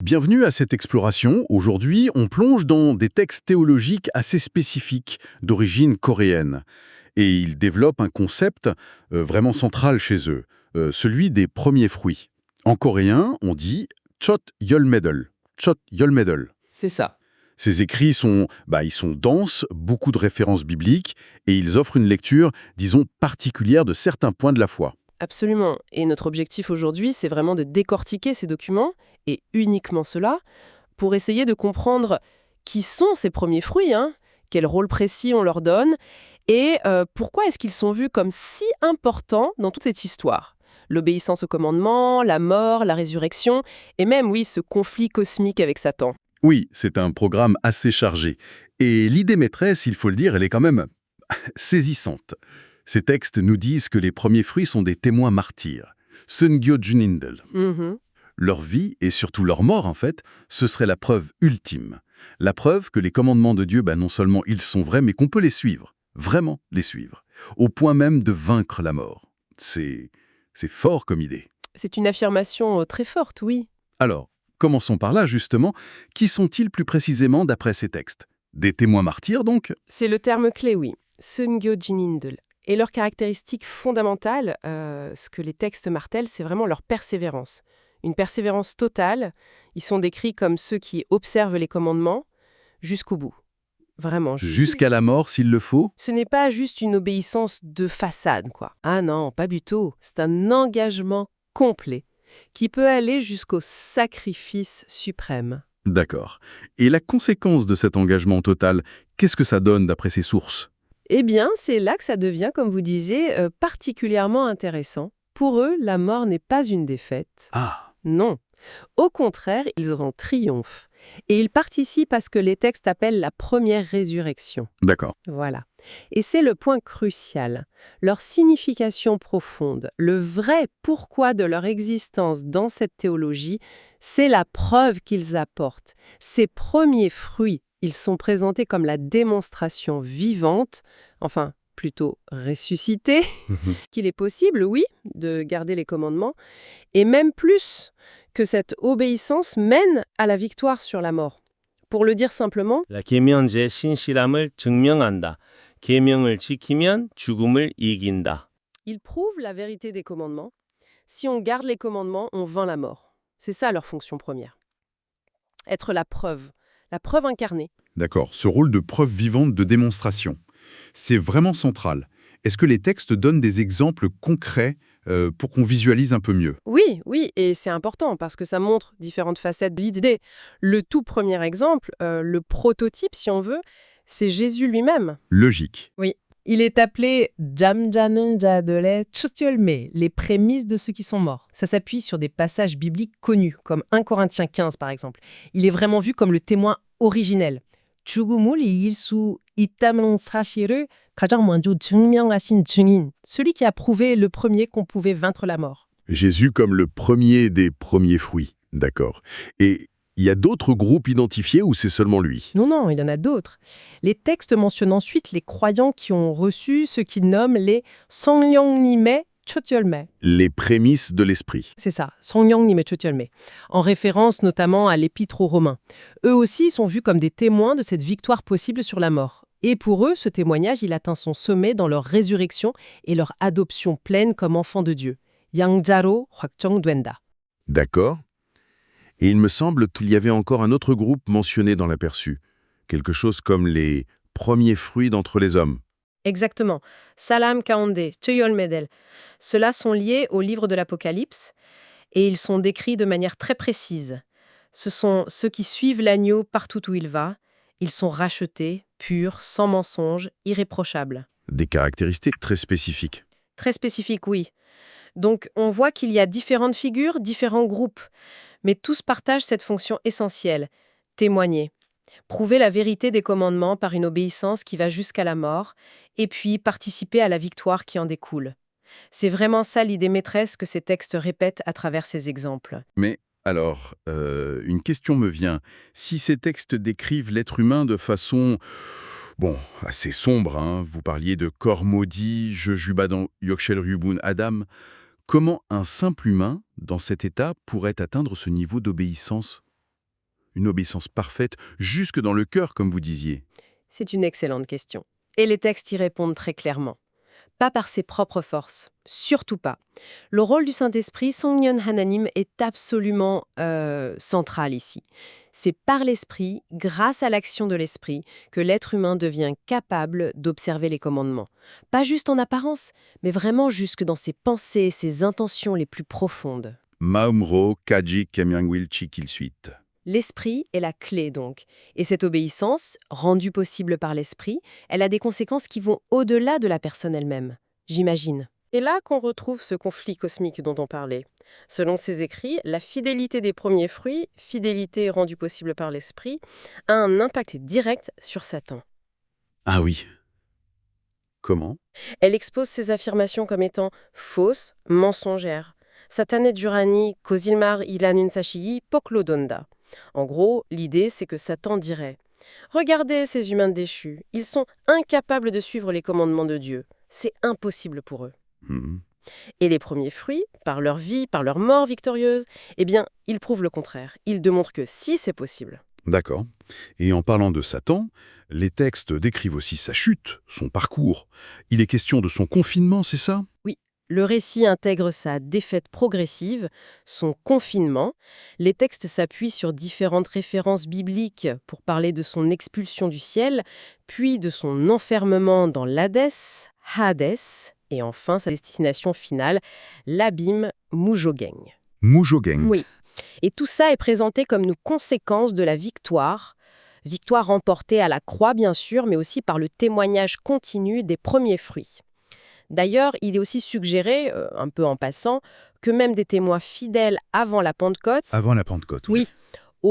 Bienvenue à cette exploration. Aujourd'hui, on plonge dans des textes théologiques assez spécifiques, d'origine coréenne. Et ils développent un concept vraiment central chez eux, celui des premiers fruits. En coréen, on dit chot yolmedol. Chot yolmedol. C'est ça. Ces écrits ils sont denses, beaucoup de références bibliques, et ils offrent une lecture, disons, particulière de certains points de la foi. Absolument. Et notre objectif aujourd'hui, c'est vraiment de décortiquer ces documents, et uniquement cela, pour essayer de comprendre qui sont ces premiers fruits, quel rôle précis on leur donne, et pourquoi est-ce qu'ils sont vus comme si importants dans toute cette histoire. L'obéissance au commandement, la mort, la résurrection, et même, oui, ce conflit cosmique avec Satan. Oui, c'est un programme assez chargé. Et l'idée maîtresse, il faut le dire, elle est quand même saisissante. Ces textes nous disent que les premiers fruits sont des témoins martyrs. Seungyo Junindel. Mhm. Leur vie, et surtout leur mort en fait, ce serait la preuve ultime. La preuve que les commandements de Dieu, non seulement ils sont vrais, mais qu'on peut les suivre. Vraiment les suivre. Au point même de vaincre la mort. C'est fort comme idée. C'est une affirmation très forte, oui. Alors, commençons par là justement. Qui sont-ils plus précisément d'après ces textes? Des témoins martyrs donc? C'est le terme clé, oui. Seungyo Jinindul. Et leur caractéristique fondamentale, ce que les textes martèlent, c'est vraiment leur persévérance. Une persévérance totale. Ils sont décrits comme ceux qui observent les commandements jusqu'au bout. Vraiment. Jusqu'à la mort s'il le faut? Ce n'est pas juste une obéissance de façade, quoi. Ah non, pas du tout. C'est un engagement complet qui peut aller jusqu'au sacrifice suprême. D'accord. Et la conséquence de cet engagement total, qu'est-ce que ça donne d'après ces sources? Eh bien, c'est là que ça devient, comme vous disiez, particulièrement intéressant. Pour eux, la mort n'est pas une défaite. Ah, Non. Au contraire, ils en triomphent. Et ils participent à ce que les textes appellent la première résurrection. d'accord. Voilà. Et c'est le point crucial. Leur signification profonde, le vrai pourquoi de leur existence dans cette théologie, c'est la preuve qu'ils apportent. Ces premiers fruits, ils sont présentés comme la démonstration vivante, enfin plutôt ressuscitée, qu'il est possible, oui, de garder les commandements, et même plus que cette obéissance mène à la victoire sur la mort. Pour le dire simplement, 라 계명제 신실함을 증명한다. 계명을 지키면 죽음을 이긴다. ils prouvent la vérité des commandements. Si on garde les commandements, on vainc la mort. C'est ça leur fonction première. Être la preuve incarnée. D'accord, ce rôle de preuve vivante de démonstration, c'est vraiment central. Est-ce que les textes donnent des exemples concrets pour qu'on visualise un peu mieux? Oui, et c'est important parce que ça montre différentes facettes de l'idée. Le tout premier exemple, le prototype si on veut, c'est Jésus lui-même. Logique. Il est appelé Jamjanun Jadole Chutyolme, les prémices de ceux qui sont morts. Ça s'appuie sur des passages bibliques connus, comme 1 Corinthiens 15 par exemple. Il est vraiment vu comme le témoin originel. 죽음을 이길 수 있다는 사실을 가장 먼저 증명하신 증인, celui qui a prouvé le premier qu'on pouvait vaincre la mort. Jésus comme le premier des premiers fruits. D'accord. Et il y a d'autres groupes identifiés ou c'est seulement lui? Non, il y en a d'autres. Les textes mentionnent ensuite les croyants qui ont reçu ce qu'ils nomment les 성령님의 초절매. Les prémices de l'esprit. C'est ça, 성령님의 초절매, en référence notamment à l'épître aux Romains. Eux aussi sont vus comme des témoins de cette victoire possible sur la mort. Et pour eux, ce témoignage, il atteint son sommet dans leur résurrection et leur adoption pleine comme enfants de Dieu. 양자로 확정된다. D'accord. Et il me semble qu'il y avait encore un autre groupe mentionné dans l'aperçu. Quelque chose comme les premiers fruits d'entre les hommes. Exactement. Salam Kaonde, Teyolmedel. Ceux-là sont liés au livre de l'Apocalypse et ils sont décrits de manière très précise. Ce sont ceux qui suivent l'agneau partout où il va. Ils sont rachetés, purs, sans mensonge, irréprochables. Des caractéristiques très spécifiques. Très spécifique, oui. Donc, on voit qu'il y a différentes figures, différents groupes, mais tous partagent cette fonction essentielle, témoigner, prouver la vérité des commandements par une obéissance qui va jusqu'à la mort, et puis participer à la victoire qui en découle. C'est vraiment ça l'idée maîtresse que ces textes répètent à travers ces exemples. Mais alors, une question me vient. Si ces textes décrivent l'être humain de façon, assez sombre, vous parliez de corps maudit, Jubadan Yokshel Ryubun Adam, comment un simple humain, dans cet état, pourrait atteindre ce niveau d'obéissance? Une obéissance parfaite, jusque dans le cœur, comme vous disiez. C'est une excellente question. Et les textes y répondent très clairement. Pas par ses propres forces, surtout pas. Le rôle du Saint-Esprit, Songnyeon Hananim, est absolument central ici. C'est par l'Esprit, grâce à l'action de l'Esprit, que l'être humain devient capable d'observer les commandements. Pas juste en apparence, mais vraiment jusque dans ses pensées, ses intentions les plus profondes. Maumro, Kaji, Kemyangwil, Chikilsuit. L'esprit est la clé donc. Et cette obéissance, rendue possible par l'esprit, elle a des conséquences qui vont au-delà de la personne elle-même, j'imagine. Et là qu'on retrouve ce conflit cosmique dont on parlait. Selon ses écrits, la fidélité des premiers fruits, fidélité rendue possible par l'esprit, a un impact direct sur Satan. Ah oui. Comment? Elle expose ces affirmations comme étant fausses, mensongères. Satane Durani, Kosilmar Ilanun Sachiyi, Poklodonda. En gros, l'idée, c'est que Satan dirait « Regardez ces humains déchus, ils sont incapables de suivre les commandements de Dieu. C'est impossible pour eux. Mhm. » Et les premiers fruits, par leur vie, par leur mort victorieuse, eh bien, ils prouvent le contraire. Ils démontrent que si c'est possible. D'accord. Et en parlant de Satan, les textes décrivent aussi sa chute, son parcours. Il est question de son confinement, c'est ça? Oui. Le récit intègre sa défaite progressive, son confinement. Les textes s'appuient sur différentes références bibliques pour parler de son expulsion du ciel, puis de son enfermement dans l'Hadès, Hadès, et enfin sa destination finale, l'abîme Mujogeng. Mujogeng. Oui. Et tout ça est présenté comme une conséquence de la victoire. Victoire remportée à la croix, bien sûr, mais aussi par le témoignage continu des premiers fruits. D'ailleurs, il est aussi suggéré, un peu en passant, que même des témoins fidèles avant la Pentecôte, Avant la Pentecôte. oui,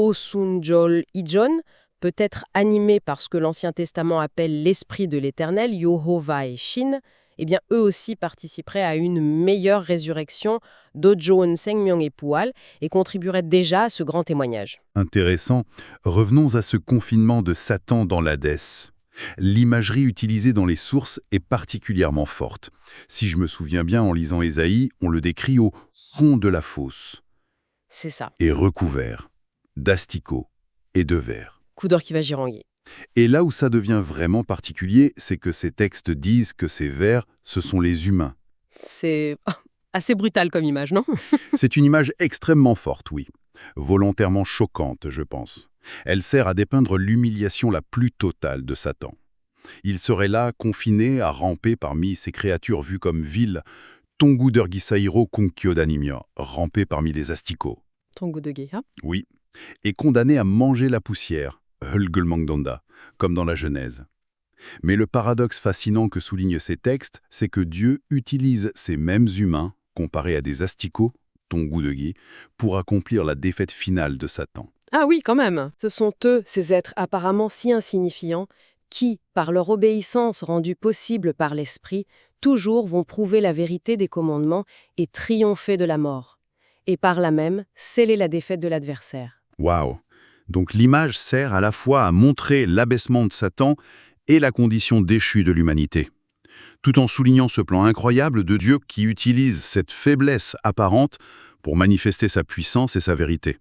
Osunjol Ijon, peut-être animés par ce que l'Ancien Testament appelle l'Esprit de l'Éternel, Yehovah et Shin, eh bien, eux aussi participeraient à une meilleure résurrection d'Ojoon Sengmyong et Pual et contribueraient déjà à ce grand témoignage. Intéressant. Revenons à ce confinement de Satan dans l'Hadès. L'imagerie utilisée dans les sources est particulièrement forte. Si je me souviens bien, en lisant Ésaïe, on le décrit au fond de la fosse, C'est ça. et recouvert d'asticots et de vers. Coup d'or qui va giranguer. Et là où ça devient vraiment particulier, c'est que ces textes disent que ces vers, ce sont les humains. C'est assez brutal comme image, non? C'est une image extrêmement forte, oui. Volontairement choquante, je pense. Elle sert à dépeindre l'humiliation la plus totale de Satan. Il serait là, confiné, à ramper parmi ces créatures vues comme viles, Tongu Dergisairo Kunkyodanimyo, ramper parmi les asticots. Tongu de Geha. Oui, et condamné à manger la poussière, Hulgulmangdonda, comme dans la Genèse. Mais le paradoxe fascinant que soulignent ces textes, c'est que Dieu utilise ces mêmes humains, comparés à des asticots, Tongu de Gi, pour accomplir la défaite finale de Satan. Ah oui, quand même. Ce sont eux, ces êtres apparemment si insignifiants, qui, par leur obéissance rendue possible par l'Esprit, toujours vont prouver la vérité des commandements et triompher de la mort. Et par là même, sceller la défaite de l'adversaire. Waouh! Donc l'image sert à la fois à montrer l'abaissement de Satan et la condition déchue de l'humanité, tout en soulignant ce plan incroyable de Dieu qui utilise cette faiblesse apparente pour manifester sa puissance et sa vérité.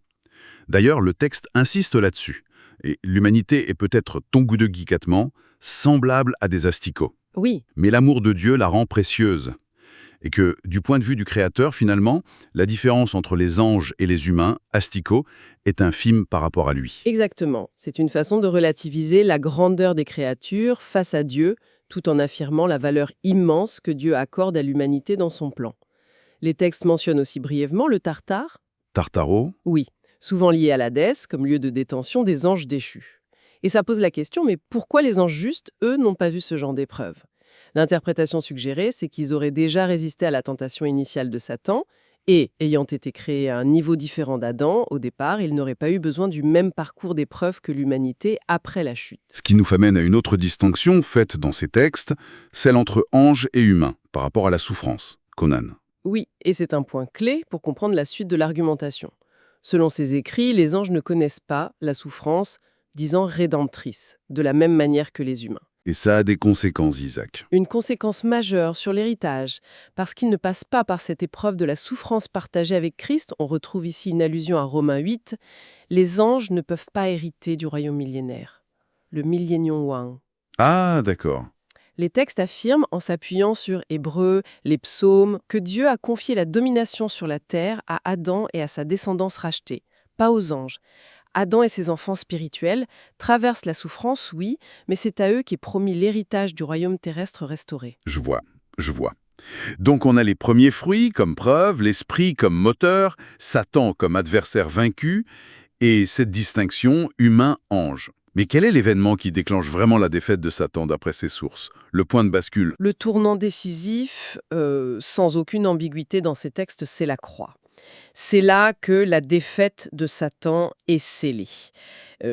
D'ailleurs, le texte insiste là-dessus. Et l'humanité est peut-être Tongu de Gi Katman, semblable à des asticots. Oui, Mais l'amour de Dieu la rend précieuse. Et que, du point de vue du Créateur, finalement, la différence entre les anges et les humains, asticots, est infime par rapport à lui. exactement. C'est une façon de relativiser la grandeur des créatures face à Dieu, tout en affirmant la valeur immense que Dieu accorde à l'humanité dans son plan. Les textes mentionnent aussi brièvement le Tartare. Tartaro? Oui, souvent lié à l'Hadès comme lieu de détention des anges déchus. Et ça pose la question, mais pourquoi les anges justes, eux, n'ont pas vu ce genre d'épreuve? L'interprétation suggérée, c'est qu'ils auraient déjà résisté à la tentation initiale de Satan, et, ayant été créés à un niveau différent d'Adam, au départ, ils n'auraient pas eu besoin du même parcours d'épreuves que l'humanité après la chute. Ce qui nous amène à une autre distinction faite dans ces textes, celle entre anges et humains, par rapport à la souffrance. Conan. Oui, et c'est un point clé pour comprendre la suite de l'argumentation. Selon ses écrits, les anges ne connaissent pas la souffrance, disant rédemptrice, de la même manière que les humains. Et ça a des conséquences, Isaac. Une conséquence majeure sur l'héritage, parce qu'il ne passe pas par cette épreuve de la souffrance partagée avec Christ. On retrouve ici une allusion à Romains 8. Les anges ne peuvent pas hériter du royaume millénaire, le Millennium Wang. Ah, d'accord. Les textes affirment, en s'appuyant sur Hébreux, les psaumes, que Dieu a confié la domination sur la terre à Adam et à sa descendance rachetée, pas aux anges. Adam et ses enfants spirituels traversent la souffrance, oui, mais c'est à eux qu'est promis l'héritage du royaume terrestre restauré. Je vois. Donc on a les premiers fruits comme preuve, l'esprit comme moteur, Satan comme adversaire vaincu, et cette distinction humain-ange. Mais quel est l'événement qui déclenche vraiment la défaite de Satan d'après ces sources? Le point de bascule? Le tournant décisif, sans aucune ambiguïté dans ces textes, c'est la croix. C'est là que la défaite de Satan est scellée.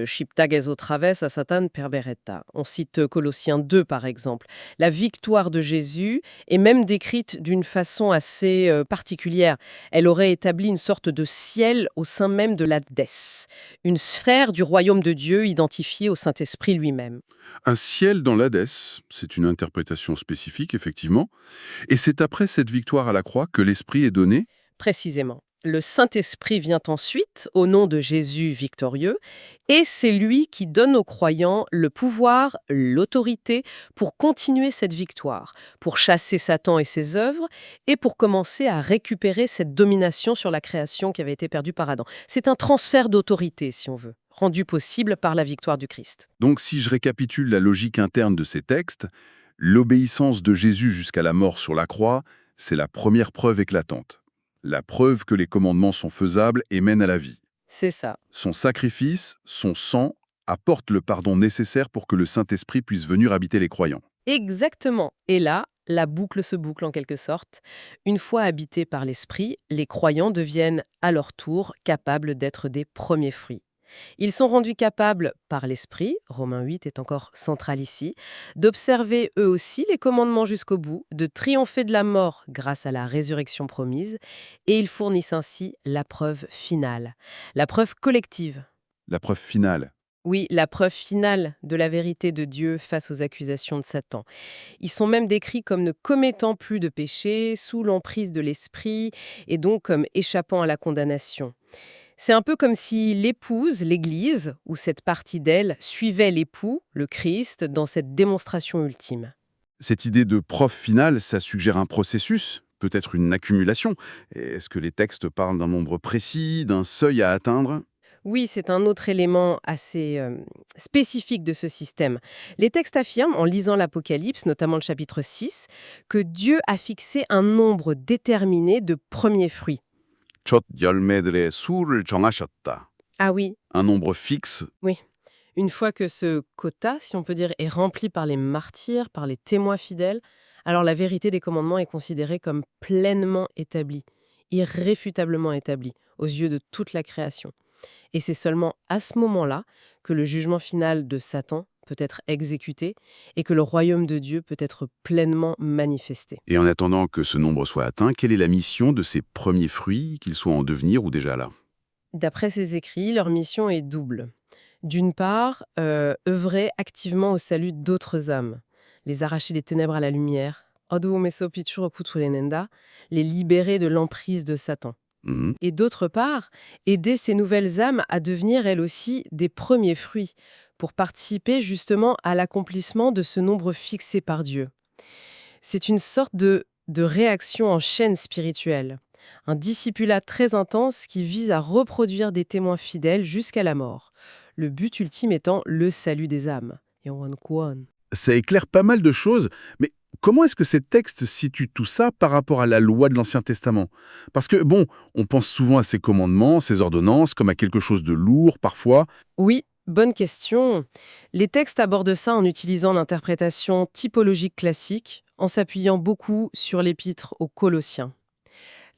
Shiptag ezotraves a Satan perberetta. On cite Colossiens 2 par exemple. La victoire de Jésus est même décrite d'une façon assez particulière. Elle aurait établi une sorte de ciel au sein même de l'Hadès, une sphère du royaume de Dieu identifiée au Saint-Esprit lui-même. Un ciel dans l'Hadès, c'est une interprétation spécifique, effectivement. Et c'est après cette victoire à la croix que l'esprit est donné? Précisément. Le Saint-Esprit vient ensuite, au nom de Jésus victorieux, et c'est lui qui donne aux croyants le pouvoir, l'autorité pour continuer cette victoire, pour chasser Satan et ses œuvres, et pour commencer à récupérer cette domination sur la création qui avait été perdue par Adam. C'est un transfert d'autorité, si on veut, rendu possible par la victoire du Christ. Donc si je récapitule la logique interne de ces textes, l'obéissance de Jésus jusqu'à la mort sur la croix, c'est la première preuve éclatante. La preuve que les commandements sont faisables et mènent à la vie. C'est ça. Son sacrifice, son sang, apportent le pardon nécessaire pour que le Saint-Esprit puisse venir habiter les croyants. Exactement. Et là, la boucle se boucle en quelque sorte. Une fois habités par l'Esprit, les croyants deviennent à leur tour capables d'être des premiers fruits. Ils sont rendus capables par l'Esprit, Romains 8 est encore central ici, d'observer eux aussi les commandements jusqu'au bout, de triompher de la mort grâce à la résurrection promise, et ils fournissent ainsi la preuve finale, la preuve collective. La preuve finale. Oui, la preuve finale de la vérité de Dieu face aux accusations de Satan. Ils sont même décrits comme ne commettant plus de péché, sous l'emprise de l'Esprit, et donc comme échappant à la condamnation. C'est un peu comme si l'épouse, l'Église, ou cette partie d'elle, suivait l'époux, le Christ, dans cette démonstration ultime. Cette idée de preuve finale, ça suggère un processus, peut-être une accumulation. Est-ce que les textes parlent d'un nombre précis, d'un seuil à atteindre? Oui, c'est un autre élément assez spécifique de ce système. Les textes affirment, en lisant l'Apocalypse, notamment le chapitre 6, que Dieu a fixé un nombre déterminé de premiers fruits. 첫 열매들의 수를 정하셨다. Ah oui, Un nombre fixe. oui. Une fois que ce quota, si on peut dire, est rempli par les martyrs, par les témoins fidèles, alors la vérité des commandements est considérée comme pleinement établie, irréfutablement établie, aux yeux de toute la création. Et c'est seulement à ce moment-là que le jugement final de Satan peut être exécuté et que le royaume de Dieu peut être pleinement manifesté. Et en attendant que ce nombre soit atteint, quelle est la mission de ces premiers fruits, qu'ils soient en devenir ou déjà là? D'après ces écrits, leur mission est double. D'une part, œuvrer activement au salut d'autres âmes, les arracher des ténèbres à la lumière, les libérer de l'emprise de Satan. Mhm. Et d'autre part, aider ces nouvelles âmes à devenir elles aussi des premiers fruits, pour participer justement à l'accomplissement de ce nombre fixé par Dieu. C'est une sorte de réaction en chaîne spirituelle, un discipulat très intense qui vise à reproduire des témoins fidèles jusqu'à la mort, le but ultime étant le salut des âmes. Ça éclaire pas mal de choses, mais comment est-ce que ces textes situent tout ça par rapport à la loi de l'Ancien Testament? Parce que, bon, on pense souvent à ces commandements, ces ordonnances, comme à quelque chose de lourd, parfois. Oui, bonne question. Les textes abordent ça en utilisant l'interprétation typologique classique, en s'appuyant beaucoup sur l'épître aux Colossiens.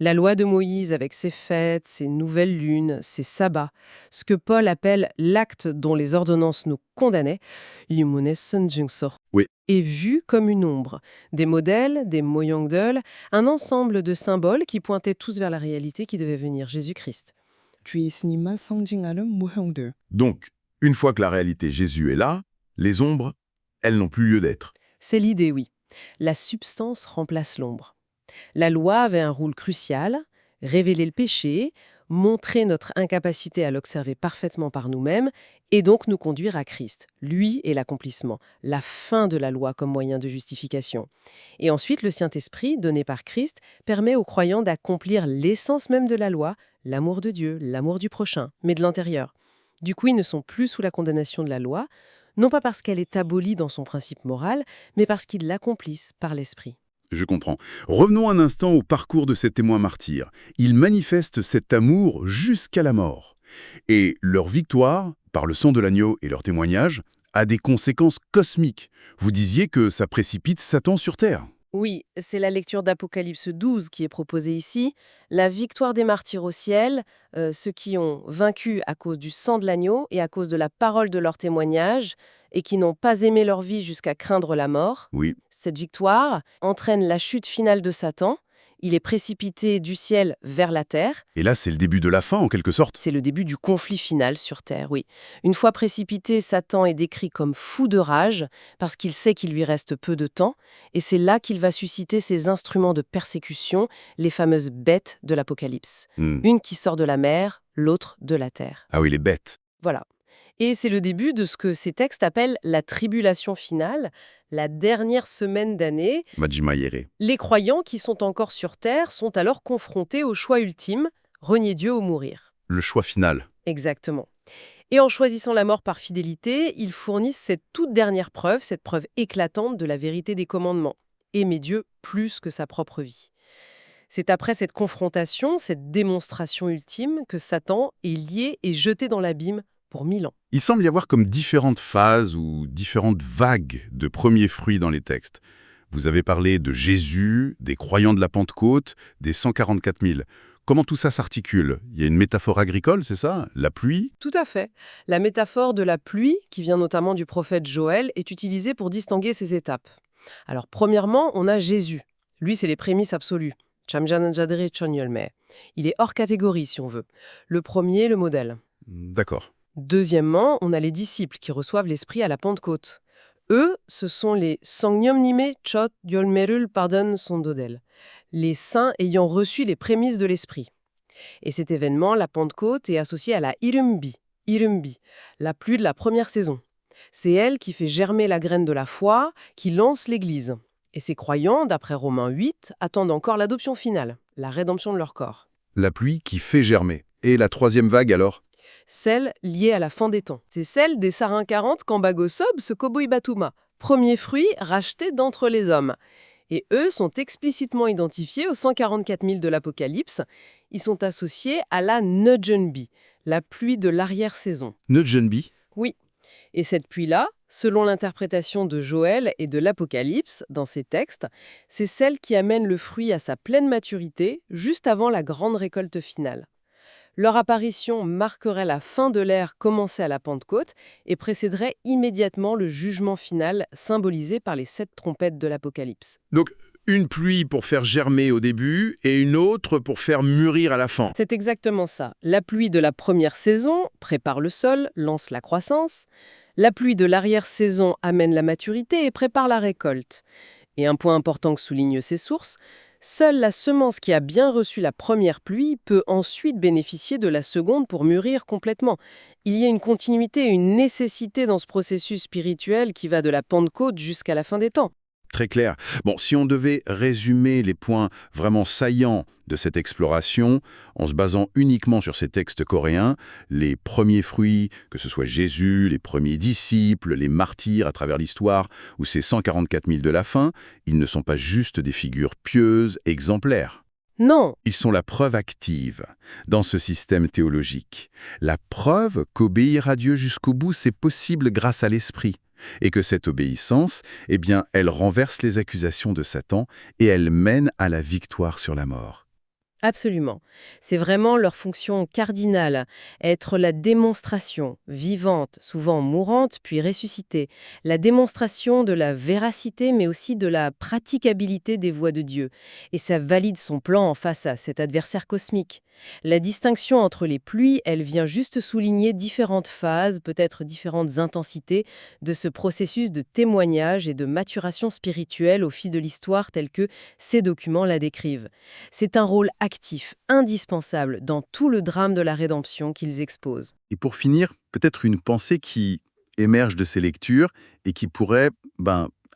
La loi de Moïse avec ses fêtes, ses nouvelles lunes, ses sabbats, ce que Paul appelle l'acte dont les ordonnances nous condamnaient, Oui. est vu comme une ombre, des modèles, des moyangdol, un ensemble de symboles qui pointaient tous vers la réalité qui devait venir, Jésus-Christ. 주 예수님만 상징하는 모형들. Donc, une fois que la réalité Jésus est là, les ombres elles n'ont plus lieu d'être. C'est l'idée, oui. La substance remplace l'ombre. La loi avait un rôle crucial, révéler le péché, montrer notre incapacité à l'observer parfaitement par nous-mêmes et donc nous conduire à Christ. Lui est l'accomplissement, la fin de la loi comme moyen de justification. Et ensuite, le Saint-Esprit, donné par Christ, permet aux croyants d'accomplir l'essence même de la loi, l'amour de Dieu, l'amour du prochain, mais de l'intérieur. Du coup, ils ne sont plus sous la condamnation de la loi, non pas parce qu'elle est abolie dans son principe moral, mais parce qu'ils l'accomplissent par l'Esprit. Je comprends. Revenons un instant au parcours de ces témoins martyrs. Ils manifestent cet amour jusqu'à la mort. Et leur victoire, par le sang de l'agneau et leur témoignage, a des conséquences cosmiques. Vous disiez que ça précipite Satan sur Terre. Oui, c'est la lecture d'Apocalypse 12 qui est proposée ici. La victoire des martyrs au ciel, ceux qui ont vaincu à cause du sang de l'agneau et à cause de la parole de leur témoignage, et qui n'ont pas aimé leur vie jusqu'à craindre la mort. Oui. Cette victoire entraîne la chute finale de Satan. Il est précipité du ciel vers la terre. Et là, c'est le début de la fin, en quelque sorte. C'est le début du conflit final sur terre, oui. Une fois précipité, Satan est décrit comme fou de rage parce qu'il sait qu'il lui reste peu de temps, et c'est là qu'il va susciter ses instruments de persécution, les fameuses bêtes de l'Apocalypse. Une qui sort de la mer, l'autre de la terre. Ah oui, les bêtes. Voilà. Et c'est le début de ce que ces textes appellent la tribulation finale, la dernière semaine d'année. Majimayere. Les croyants qui sont encore sur terre sont alors confrontés au choix ultime, renier Dieu ou mourir. Le choix final. Exactement. Et en choisissant la mort par fidélité, ils fournissent cette toute dernière preuve, cette preuve éclatante de la vérité des commandements. Aimer Dieu plus que sa propre vie. C'est après cette confrontation, cette démonstration ultime, que Satan est lié et jeté dans l'abîme pour 1000 ans. Il semble y avoir comme différentes phases ou différentes vagues de premiers fruits dans les textes. Vous avez parlé de Jésus, des croyants de la Pentecôte, des 144 000. Comment tout ça s'articule? Il y a une métaphore agricole, c'est ça? La pluie? Tout à fait. La métaphore de la pluie, qui vient notamment du prophète Joël, est utilisée pour distinguer ces étapes. Alors, premièrement, on a Jésus. Lui, c'est les prémices absolues. Chamjananjadre Chonyolme. Il est hors catégorie, si on veut. Le premier, le modèle. D'accord. Deuxièmement, on a les disciples qui reçoivent l'Esprit à la Pentecôte. Eux, ce sont les Sangnyomnime Chot Yolmerul Pardon Sondodel, les saints ayant reçu les prémices de l'Esprit. Et cet événement, la Pentecôte, est associé à la Irumbi, la pluie de la première saison. C'est elle qui fait germer la graine de la foi, qui lance l'Église. Et ces croyants, d'après Romains 8, attendent encore l'adoption finale, la rédemption de leur corps. La pluie qui fait germer. Et la troisième vague alors? Celle liée à la fin des temps. C'est celle des Sarins 40 Kambagosob, ce Koboy Batuma, premier fruit racheté d'entre les hommes. Et eux sont explicitement identifiés aux 144 000 de l'Apocalypse. Ils sont associés à la Nudgenbi, la pluie de l'arrière-saison. Nudgenbi? Oui. Et cette pluie-là, selon l'interprétation de Joël et de l'Apocalypse dans ces textes, c'est celle qui amène le fruit à sa pleine maturité juste avant la grande récolte finale. Leur apparition marquerait la fin de l'ère commencée à la Pentecôte et précéderait immédiatement le jugement final symbolisé par les 7 trompettes de l'Apocalypse. Donc, une pluie pour faire germer au début et une autre pour faire mûrir à la fin. C'est exactement ça. La pluie de la première saison prépare le sol, lance la croissance. La pluie de l'arrière-saison amène la maturité et prépare la récolte. Et un point important que soulignent ces sources, seule la semence qui a bien reçu la première pluie peut ensuite bénéficier de la seconde pour mûrir complètement. Il y a une continuité, une nécessité dans ce processus spirituel qui va de la Pentecôte jusqu'à la fin des temps. Très clair. Bon, si on devait résumer les points vraiment saillants de cette exploration, en se basant uniquement sur ces textes coréens, les premiers fruits, que ce soit Jésus, les premiers disciples, les martyrs à travers l'histoire, ou ces 144 000 de la fin, ils ne sont pas juste des figures pieuses, exemplaires. Non, Ils sont la preuve active dans ce système théologique. La preuve qu'obéir à Dieu jusqu'au bout, c'est possible grâce à l'Esprit. Et que cette obéissance, eh bien, elle renverse les accusations de Satan et elle mène à la victoire sur la mort. absolument. C'est vraiment leur fonction cardinale, être la démonstration vivante, souvent mourante, puis ressuscitée, la démonstration de la véracité, mais aussi de la praticabilité des voies de Dieu. Et ça valide son plan en face à cet adversaire cosmique. La distinction entre les pluies, elle vient juste souligner différentes phases, peut-être différentes intensités de ce processus de témoignage et de maturation spirituelle au fil de l'histoire tel que ces documents la décrivent. C'est un rôle actif, indispensable dans tout le drame de la rédemption qu'ils exposent. Et pour finir, peut-être une pensée qui émerge de ces lectures et qui pourrait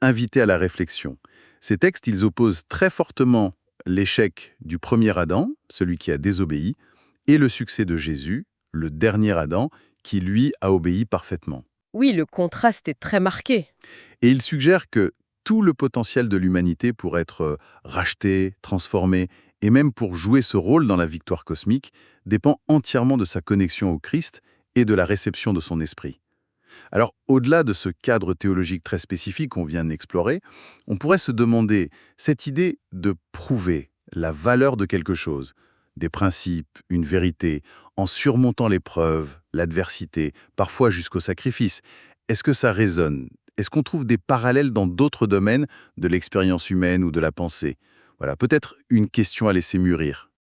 inviter à la réflexion. Ces textes, ils opposent très fortement l'échec du premier Adam, celui qui a désobéi, et le succès de Jésus, le dernier Adam, qui lui a obéi parfaitement. Oui, le contraste est très marqué. Et ils suggèrent que tout le potentiel de l'humanité pour être racheté, transformé, et même pour jouer ce rôle dans la victoire cosmique, dépend entièrement de sa connexion au Christ et de la réception de son esprit. Alors, au-delà de ce cadre théologique très spécifique qu'on vient d'explorer, on pourrait se demander, cette idée de prouver la valeur de quelque chose, des principes, une vérité, en surmontant l'épreuve, l'adversité, parfois jusqu'au sacrifice, est-ce que ça résonne? Est-ce qu'on trouve des parallèles dans d'autres domaines de l'expérience humaine ou de la pensée? Voilà, peut-être une question à laisser mûrir.